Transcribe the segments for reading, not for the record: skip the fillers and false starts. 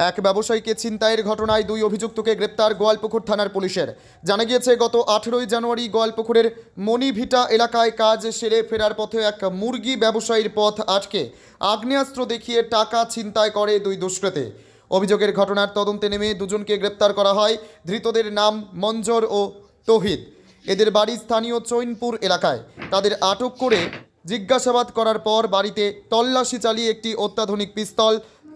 এক ব্যবসায়ীকে ছিনতাইয়ের ঘটনায় দুই অভিযুক্তকে গ্রেপ্তার গোয়ালপুকুর থানার পুলিশের। জানা গিয়েছে, গত 18ই জানুয়ারি গোয়ালপুকুরের মণিভিটা এলাকায় কাজ সেরে ফেরার পথে এক মুরগি ব্যবসায়ীর পথ আটকে আগ্নেয়াস্ত্র দেখিয়ে টাকা ছিনতাই করে দুই দুষ্কৃতী। অভিযোগের ঘটনার তদন্তে নেমে দুজনকে গ্রেপ্তার করা হয়। ধৃতদের নাম মঞ্জর ও তৌহিদ। এদের বাড়ি স্থানীয় চৈনপুর এলাকায়। তাদের আটক করে জিজ্ঞাসাবাদ করার পর বাড়িতে তল্লাশি চালিয়ে একটি অত্যাধুনিক পিস্তল,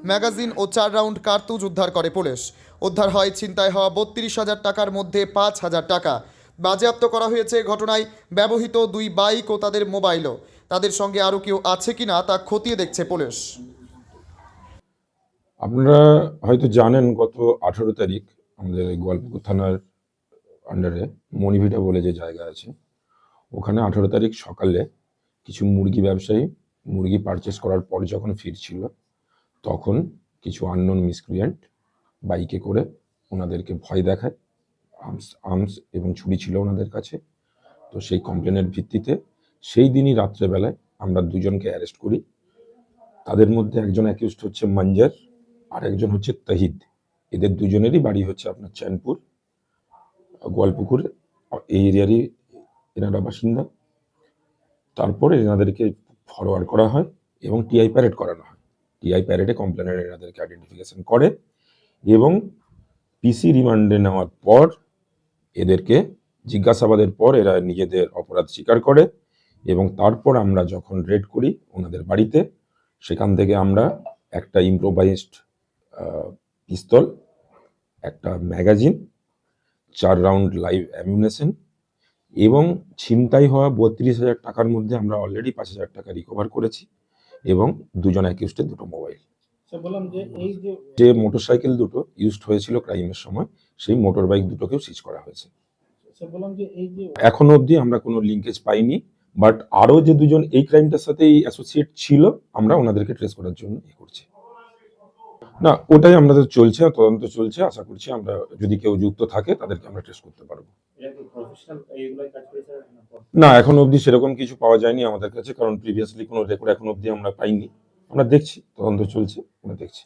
ম্যাগাজিন ও 4 রাউন্ড কার্তুজ উদ্ধার করে পুলিশ। উদ্ধার হয় ছিনতাই হওয়া 32,000 টাকার মধ্যে 5,000 টাকা। বাজেয়াপ্ত করা হয়েছে। ঘটনায় ব্যবহৃত 2 বাইক ও তাদের মোবাইলও। তাদের সঙ্গে আরও কেউ আছে কিনা তা খতিয়ে দেখছে পুলিশ। আপনারা হয়তো জানেন, গত 18 তারিখ আমাদের গোয়ালপুকুর থানার আন্ডারে মণিভিটা বলে যে জায়গা আছে, ওখানে 18 তারিখ সকালে কিছু মুরগি ব্যবসায়ী মুরগি পারচেস করার পর যখন ফিরছিল, তখন কিছু আননোন মিসক্রিয়েন্ট বাইকে করে ওনাদেরকে ভয় দেখায়। আর্মস এবং ছুরি ছিল ওনাদের কাছে। তো সেই কমপ্লেনের ভিত্তিতে সেই দিনই রাত্রেবেলায় আমরা দুজনকে অ্যারেস্ট করি। তাদের মধ্যে একজন অ্যাকিউজড হচ্ছে মঞ্জর, আর একজন হচ্ছে তহিদ। এদের দুজনেরই বাড়ি হচ্ছে আপনার চৈনপুর, গোয়ালপুকুর এই এরিয়ারই এনারা বাসিন্দা। তারপরে এনাদেরকে ফরওয়ার্ড করা হয় এবং টিআই প্যারেড করানো হয়। টিআই প্যারেডে কমপ্লেনের এনাদেরকে আইডেন্টিফিকেশন করে এবং পিসি রিমান্ডে নেওয়ার পর এদেরকে জিজ্ঞাসাবাদের পর এরা নিজেদের অপরাধ স্বীকার করে এবং তারপর আমরা যখন রেড করি ওনাদের বাড়িতে, সেখান থেকে আমরা একটা ইম্প্রোভাইজড পিস্তল, একটা ম্যাগাজিন, 4 রাউন্ড লাইভ অ্যামিউনেশন এবং ছিনতাই হওয়া 32,000 টাকার মধ্যে আমরা অলরেডি 5,000 টাকা রিকভার করেছি এবং দুজন অ্যাকিউজডের 2টো মোবাইল। যে মোটরসাইকেল দুটো ইউজড হয়েছিল ক্রাইমের সময়, সেই মোটর বাইক দুটোকেও সিজ করা হয়েছে। এখনো অবধি আমরা কোনো লিঙ্কেজ পাইনি, বাট আরও যে দুজন এই ক্রাইমটার সাথে অ্যাসোসিয়েট ছিল, আমরা ওনাদেরকে ট্রেস করার জন্য করছি। না, ওটাই আমাদের চলছে, তদন্ত চলছে। আশা করছি আমরা যদি কেউ যুক্ত থাকে তাদেরকে আমরা ট্রেস করতে পারবো। না, এখন অবধি সেরকম কিছু পাওয়া যায়নি আমাদের কাছে, কারণ প্রিভিয়াসলি কোনো রেকর্ড এখন অবধি আমরা পাইনি। আমরা দেখছি, তদন্ত চলছে, আমরা দেখছি।